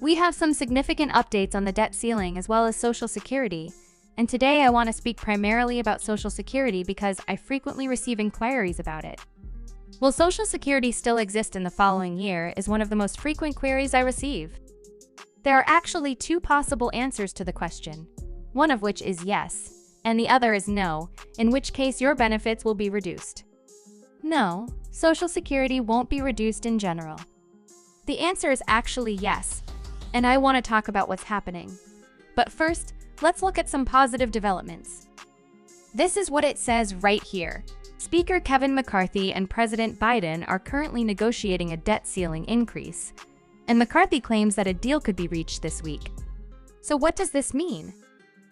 We have some significant updates on the debt ceiling as well as Social Security, and today I want to speak primarily about Social Security because I frequently receive inquiries about it. Will Social Security still exist in the following year is one of the most frequent queries I receive. There are actually two possible answers to the question, one of which is yes, and the other is no, in which case your benefits will be reduced. No, Social Security won't be reduced in general. The answer is actually yes, and I want to talk about what's happening. But first, let's look at some positive developments. This is what it says right here. Speaker Kevin McCarthy and President Biden are currently negotiating a debt ceiling increase, and McCarthy claims that a deal could be reached this week. So what does this mean?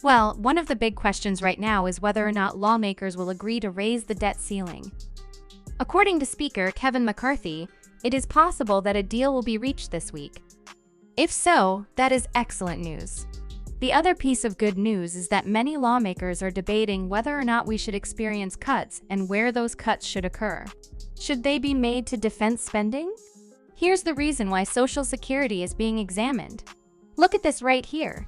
Well, one of the big questions right now is whether or not lawmakers will agree to raise the debt ceiling. According to Speaker Kevin McCarthy, it is possible that a deal will be reached this week. If so, that is excellent news. The other piece of good news is that many lawmakers are debating whether or not we should experience cuts and where those cuts should occur. Should they be made to defense spending? Here's the reason why Social Security is being examined. Look at this right here.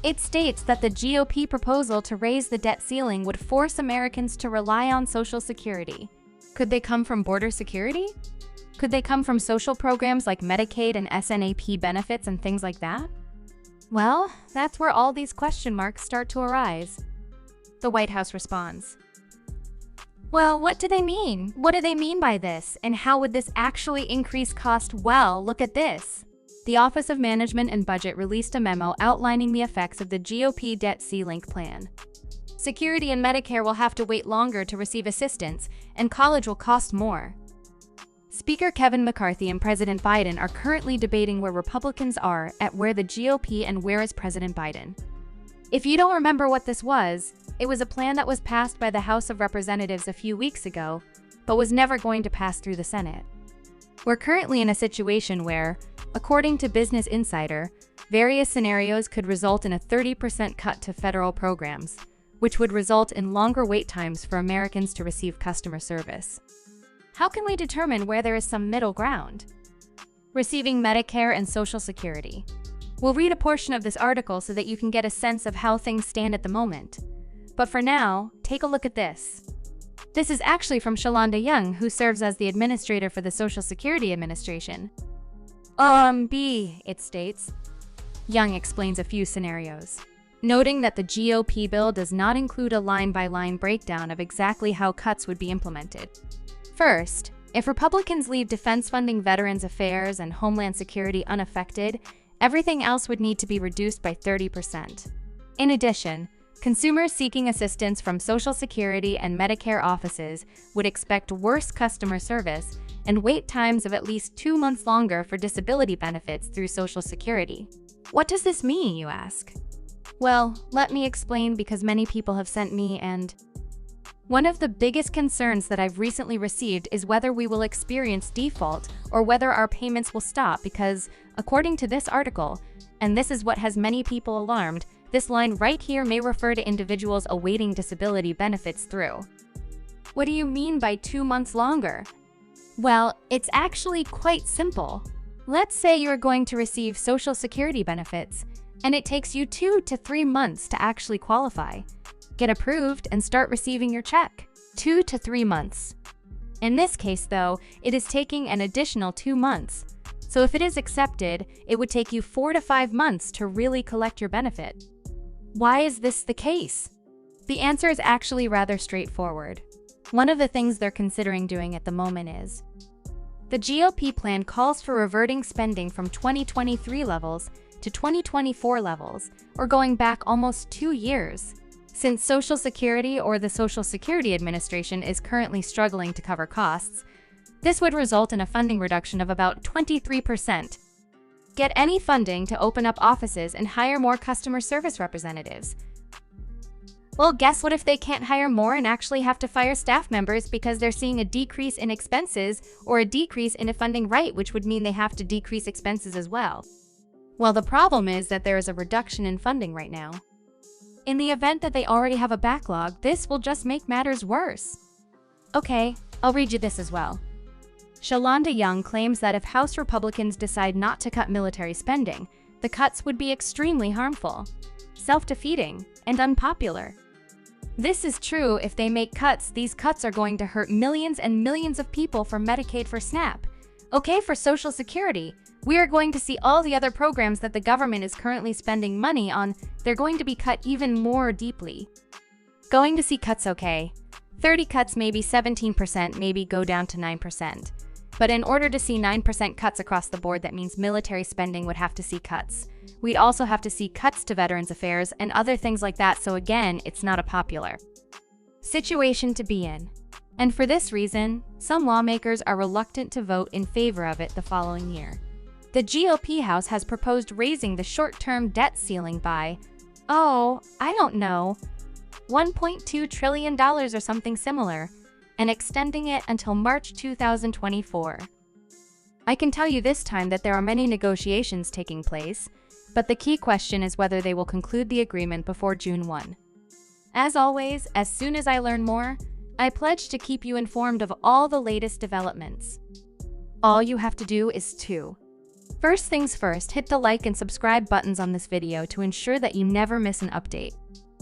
It states that the GOP proposal to raise the debt ceiling would force Americans to rely on Social Security. Could they come from border security? Could they come from social programs like Medicaid and SNAP benefits and things like that? Well, that's where all these question marks start to arise. The White House responds. Well, what do they mean? What do they mean by this? And how would this actually increase cost? Well, look at this. The Office of Management and Budget released a memo outlining the effects of the GOP debt ceiling plan. Security and Medicare will have to wait longer to receive assistance, and college will cost more. Speaker Kevin McCarthy and President Biden are currently debating where Republicans are at where the GOP and where is President Biden. If you don't remember what this was, it was a plan that was passed by the House of Representatives a few weeks ago, but was never going to pass through the Senate. We're currently in a situation where, according to Business Insider, various scenarios could result in a 30% cut to federal programs, which would result in longer wait times for Americans to receive customer service. How can we determine where there is some middle ground? Receiving Medicare and Social Security. We'll read a portion of this article so that you can get a sense of how things stand at the moment. But for now, take a look at this. This is actually from Shalonda Young, who serves as the administrator for the Social Security Administration. It states. Young explains a few scenarios, noting that the GOP bill does not include a line-by-line breakdown of exactly how cuts would be implemented. First, if Republicans leave defense funding, Veterans Affairs, and Homeland Security unaffected, everything else would need to be reduced by 30%. In addition, consumers seeking assistance from Social Security and Medicare offices would expect worse customer service and wait times of at least 2 months longer for disability benefits through Social Security. What does this mean, you ask? Well, let me explain because many people have sent me and one of the biggest concerns that I've recently received is whether we will experience default or whether our payments will stop because, according to this article, and this is what has many people alarmed, this line right here may refer to individuals awaiting disability benefits through. What do you mean by 2 months longer? Well, it's actually quite simple. Let's say you're going to receive Social Security benefits, and it takes you 2 to 3 months to actually qualify. Get approved and start receiving your check. 2 to 3 months. In this case, though, it is taking an additional 2 months. So if it is accepted, it would take you 4 to 5 months to really collect your benefit. Why is this the case? The answer is actually rather straightforward. One of the things they're considering doing at the moment is the GOP plan calls for reverting spending from 2023 levels to 2024 levels, or going back almost 2 years. Since Social Security or the Social Security Administration is currently struggling to cover costs, this would result in a funding reduction of about 23%. Get any funding to open up offices and hire more customer service representatives. Well, guess what if they can't hire more and actually have to fire staff members because they're seeing a decrease in expenses or a decrease in a funding rate, which would mean they have to decrease expenses as well. Well, the problem is that there is a reduction in funding right now. In the event that they already have a backlog, this will just make matters worse. Okay, I'll read you this as well. Shalonda Young claims that if House Republicans decide not to cut military spending, the cuts would be extremely harmful, self-defeating, and unpopular. This is true if they make cuts. These cuts are going to hurt millions and millions of people for Medicaid, for SNAP. Okay, for Social Security, we are going to see all the other programs that the government is currently spending money on. They're going to be cut even more deeply. Going to see cuts, okay. 30 cuts, maybe 17%, maybe go down to 9%. But in order to see 9% cuts across the board, that means military spending would have to see cuts. We'd also have to see cuts to Veterans Affairs and other things like that, so again, it's not a popular situation to be in. And for this reason, some lawmakers are reluctant to vote in favor of it the following year. The GOP House has proposed raising the short-term debt ceiling by, $1.2 trillion or something similar, and extending it until March 2024. I can tell you this time that there are many negotiations taking place, but the key question is whether they will conclude the agreement before June 1. As always, as soon as I learn more, I pledge to keep you informed of all the latest developments. All you have to do is first things first, hit the like and subscribe buttons on this video to ensure that you never miss an update.